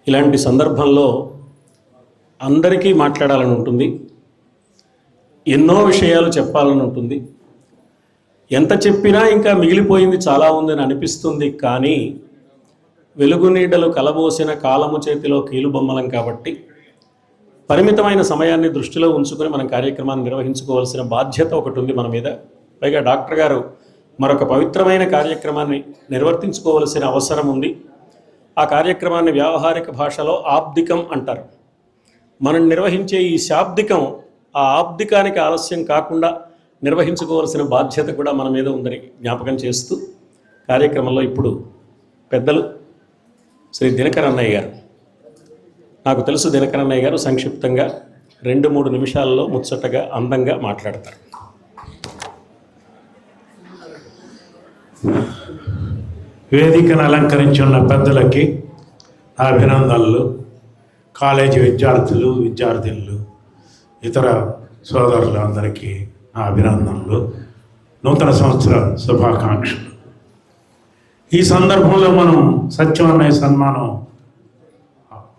ఇలాంటి సందర్భంలో అందరికీ మాట్లాడాలని ఉంటుంది, ఎన్నో విషయాలు చెప్పాలని ఉంటుంది. ఎంత చెప్పినా ఇంకా మిగిలిపోయింది చాలా ఉందని అనిపిస్తుంది. కానీ వెలుగునీడలు కలబోసిన కాలము చేతిలో కీలుబొమ్మలం కాబట్టి పరిమితమైన సమయాన్ని దృష్టిలో ఉంచుకొని మనం కార్యక్రమాన్ని నిర్వహించుకోవాల్సిన బాధ్యత ఒకటి ఉంది మన మీద. పైగా డాక్టర్ గారు మరొక పవిత్రమైన కార్యక్రమాన్ని నిర్వర్తించుకోవలసిన అవసరం ఉంది. ఆ కార్యక్రమాన్ని వ్యావహారిక భాషలో ఆబ్దికం అంటారు. మనం నిర్వహించే ఈ శాబ్దికం ఆ ఆబ్దికానికి ఆలస్యం కాకుండా నిర్వహించుకోవాల్సిన బాధ్యత కూడా మన మీద ఉందని జ్ఞాపకం చేస్తూ కార్యక్రమంలో ఇప్పుడు పెద్దలు శ్రీ దినకర్ అన్నయ్య గారు, నాకు తెలుసు దినకర్ అన్నయ్య గారు సంక్షిప్తంగా 2-3 నిమిషాల్లో ముచ్చటగా అందంగా మాట్లాడతారు. వేదికను అలంకరించి ఉన్న పెద్దలకి అభినందనలు, కాలేజీ విద్యార్థులు, ఇతర సోదరులు అందరికీ నా అభినందనలు, నూతన సంవత్సర శుభాకాంక్షలు. ఈ సందర్భంలో మనం సత్యవన్నయ్య సన్మానం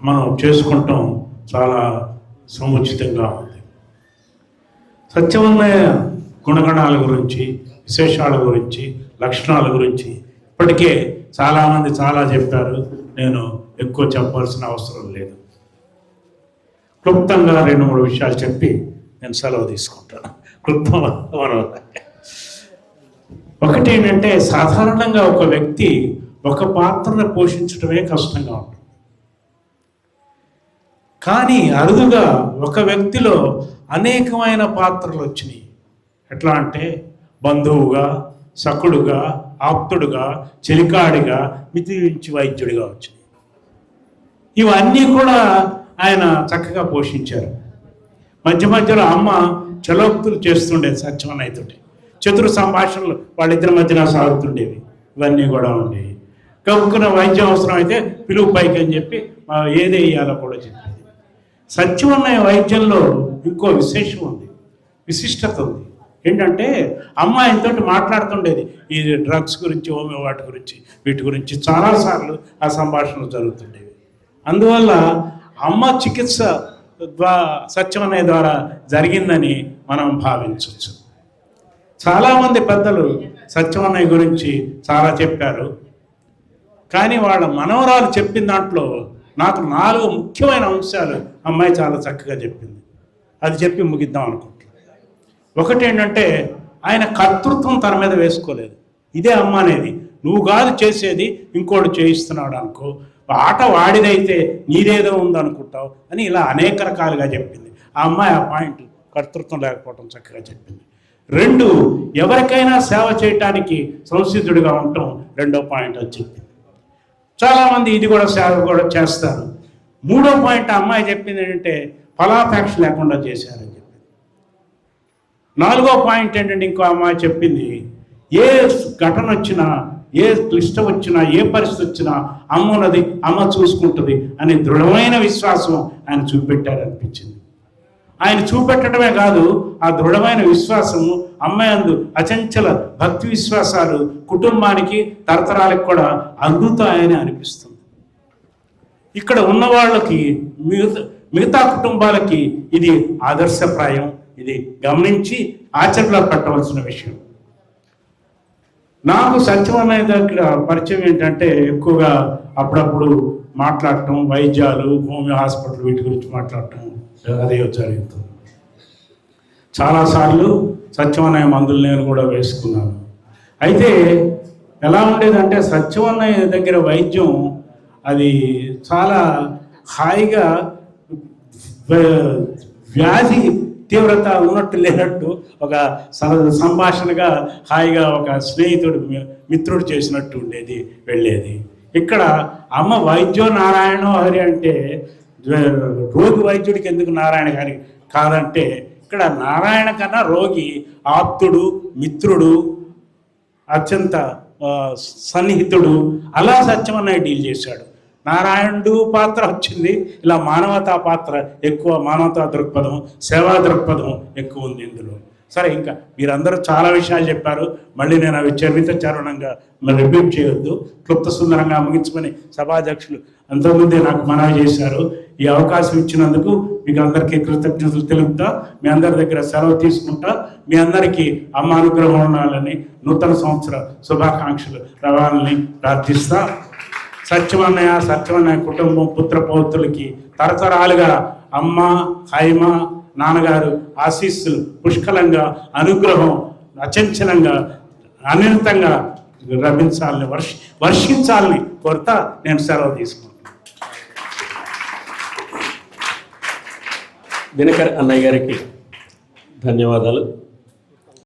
మనం చేసుకుంటాం చాలా సముచితంగా ఉంది. సత్యవన్నయ్య గుణగణాల గురించి, విశేషాల గురించి, లక్షణాల గురించి ఇప్పటికే చాలామంది చాలా చెప్పారు. నేను ఎక్కువ చెప్పాల్సిన అవసరం లేదు. క్లుప్తంగా 2-3 విషయాలు చెప్పి నేను సెలవు తీసుకుంటాను. ఒకటి ఏంటంటే, సాధారణంగా ఒక వ్యక్తి ఒక పాత్రను పోషించడమే కష్టంగా ఉంటుంది. కానీ అరుదుగా ఒక వ్యక్తిలో అనేకమైన పాత్రలు వచ్చినాయి. ఎట్లా అంటే బంధువుగా, సకుడుగా, ఆప్తుడుగా, చెలికాడిగా, మితిమించి వైద్యుడిగా వచ్చినాయి. ఇవన్నీ కూడా ఆయన చక్కగా పోషించారు. మధ్యలో అమ్మ చలోక్తులు చేస్తుండేది సత్యవన్నయ్యతోటి. చతురు సంభాషణలు వాళ్ళిద్దరి మధ్యన సాగుతుండేవి. ఇవన్నీ కూడా ఉండేవి. కనుక్కున్న వైద్యం అవసరం అయితే పిలువు పైకి అని చెప్పి ఏది వేయాలో కూడా చెప్పేది. సత్యవన్నయ్య వైద్యంలో ఇంకో విశేషం ఉంది, విశిష్టత ఉంది. ఏంటంటే అమ్మాయితో మాట్లాడుతుండేది ఈ డ్రగ్స్ గురించి, హోమియో వాటి గురించి, వీటి గురించి చాలాసార్లు ఆ సంభాషణలు జరుగుతుండేవి. అందువల్ల అమ్మ చికిత్స సత్యవన్నయ్య ద్వారా జరిగిందని మనం భావించవచ్చు. చాలామంది పెద్దలు సత్యవన్నయ్య గురించి చాలా చెప్పారు. కానీ వాళ్ళ మనవరాలు చెప్పిన దాంట్లో నాకు 4 ముఖ్యమైన అంశాలు అమ్మాయి చాలా చక్కగా చెప్పింది. అది చెప్పి ముగిద్దాం అనుకుంటున్నాను. ఒకటి ఏంటంటే, ఆయన కర్తృత్వం తన మీద వేసుకోలేదు. ఇదే అమ్మ అనేది, నువ్వు కాదు చేసేది, ఇంకోటి చేయిస్తున్నాడు అనుకో, ఆట వాడిదైతే నీదేదో ఉందనుకుంటావు అని ఇలా అనేక రకాలుగా చెప్పింది. ఆ అమ్మాయి ఆ పాయింట్ కర్తృత్వం లేకపోవడం చక్కగా చెప్పింది. 2, ఎవరికైనా సేవ చేయటానికి సంసిద్ధుడిగా ఉండటం 2వ పాయింట్ అని చెప్పింది. చాలామంది ఇది కూడా సేవ కూడా చేస్తారు. 3వ పాయింట్ ఆ అమ్మాయి చెప్పింది ఏంటంటే, ఫలాపేక్ష లేకుండా చేశారని చెప్పింది. 4వ పాయింట్ ఏంటంటే, ఇంకో అమ్మాయి చెప్పింది, ఏ ఘటన వచ్చినా, ఏ క్లిష్టం వచ్చినా, ఏ పరిస్థితి వచ్చినా అమ్మున్నది, అమ్మ చూసుకుంటుంది అనే దృఢమైన విశ్వాసం ఆయన చూపెట్టారనిపించింది. ఆయన చూపెట్టడమే కాదు, ఆ దృఢమైన విశ్వాసము అమ్మాయి అందు అచంచల భక్తి విశ్వాసాలు కుటుంబానికి, తరతరాలకు కూడా అందుతాయని అనిపిస్తుంది. ఇక్కడ ఉన్న వాళ్ళకి, మిగతా కుటుంబాలకి ఇది ఆదర్శప్రాయం. ఇది గమనించి ఆచరణలో పెట్టవలసిన విషయం. నాకు సత్యవన్నయ్య దగ్గర పరిచయం ఏంటంటే, ఎక్కువగా అప్పుడప్పుడు మాట్లాడటం, వైద్యాలు, హోమియో హాస్పిటల్ వీటి గురించి మాట్లాడటం అదే జరుగుతుంది. చాలాసార్లు సత్యవన్నయ్య మందులు నేను కూడా వేసుకున్నాను. అయితే ఎలా ఉండేదంటే, సత్యవన్నయ్య దగ్గర వైద్యం అది చాలా హాయిగా, వ్యాధి తీవ్రత ఉన్నట్టు లేనట్టు ఒక సంభాషణగా హాయిగా ఒక స్నేహితుడు, మిత్రుడు చేసినట్టు ఉండేది, వెళ్ళేది. ఇక్కడ అమ్మ వైద్యో నారాయణో హరి అంటే, రోగి వైద్యుడికి ఎందుకు నారాయణ గారి కాదంటే, ఇక్కడ నారాయణ కన్నా రోగి ఆప్తుడు, మిత్రుడు, అత్యంత సన్నిహితుడు. అలా సత్యవన్నయ్య డీల్ చేశాడు. నారాయణుడు పాత్ర వచ్చింది, ఇలా మానవతా పాత్ర ఎక్కువ, మానవతా దృక్పథం, సేవా దృక్పథం ఎక్కువ ఉంది ఇందులో. సరే, ఇంకా మీరందరూ చాలా విషయాలు చెప్పారు. మళ్ళీ నేను అవి చరిత చరణంగా మరి రిపీట్ చేయొద్దు. క్లుప్త సుందరంగా ముగించుకొని సభాధ్యక్షులు అంతకుముందే నాకు మనవి చేశారు. ఈ అవకాశం ఇచ్చినందుకు మీకు అందరికీ కృతజ్ఞతలు తెలుపుతా, మీ అందరి దగ్గర సెలవు తీసుకుంటా. మీ అందరికీ అమ్మ అనుగ్రహం ఉండాలని, నూతన సంవత్సర శుభాకాంక్షలు రావాలని ప్రార్థిస్తా. సత్యవన్నయ్య కుటుంబం పుత్రపౌత్రులకి తరతరాలుగా అమ్మ, హైమ, నాన్నగారు ఆశీస్సులు పుష్కలంగా, అనుగ్రహం అచంచలంగా, అనిర్తంగా లభించాలని, వర్షించాలని కోరుతా నేను సెలవు తీసుకుంటాను. దినకర్ అన్నయ్య గారికి ధన్యవాదాలు.